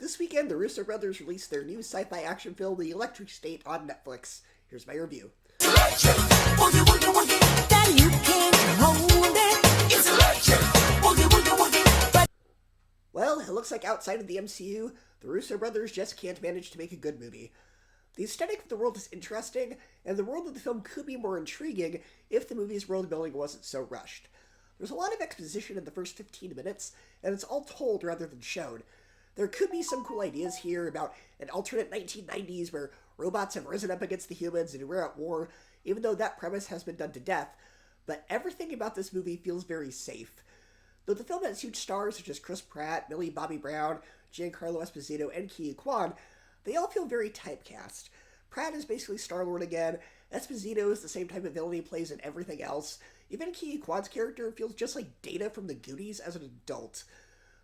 This weekend, the Russo Brothers released their new sci-fi action film, The Electric State, on Netflix. Here's my review. Well, it looks like outside of the MCU, the Russo Brothers just can't manage to make a good movie. The aesthetic of the world is interesting, and the world of the film could be more intriguing if the movie's world building wasn't so rushed. There's a lot of exposition in the first 15 minutes, and it's all told rather than shown. There could be some cool ideas here about an alternate 1990s where robots have risen up against the humans and we're at war, even though that premise has been done to death, but everything about this movie feels very safe. Though the film has huge stars such as Chris Pratt, Millie Bobby Brown, Giancarlo Esposito, and Ke Huy Quan, they all feel very typecast. Pratt is basically Star-Lord again, Esposito is the same type of villain he plays in everything else, even Ke Huy Quan's character feels just like Data from the Goonies as an adult.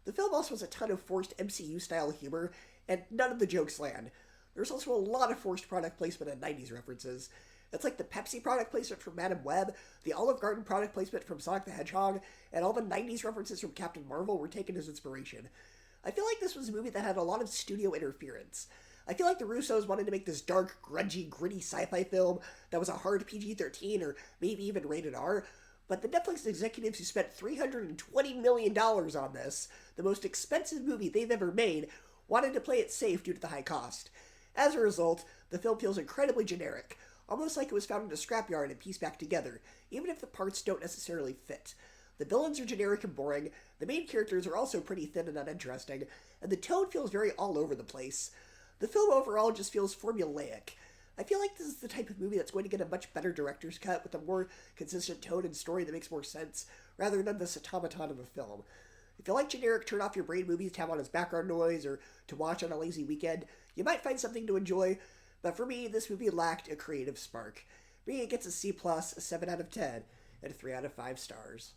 The film also has a ton of forced MCU-style humor, and none of the jokes land. There's also a lot of forced product placement and 90s references. It's like the Pepsi product placement from Madame Web, the Olive Garden product placement from Sonic the Hedgehog, and all the 90s references from Captain Marvel were taken as inspiration. I feel like this was a movie that had a lot of studio interference. I feel like the Russos wanted to make this dark, grungy, gritty sci-fi film that was a hard PG-13 or maybe even rated R, but the Netflix executives who spent $320 million on this, the most expensive movie they've ever made, wanted to play it safe due to the high cost. As a result, the film feels incredibly generic, almost like it was found in a scrapyard and pieced back together, even if the parts don't necessarily fit. The villains are generic and boring, the main characters are also pretty thin and uninteresting, and the tone feels very all over the place. The film overall just feels formulaic. I feel like this is the type of movie that's going to get a much better director's cut with a more consistent tone and story that makes more sense, rather than this automaton of a film. If you like generic turn-off-your-brain movies to have on as background noise or to watch on a lazy weekend, you might find something to enjoy, but for me, this movie lacked a creative spark. For me, it gets a C+, a 7 out of 10, and a 3 out of 5 stars.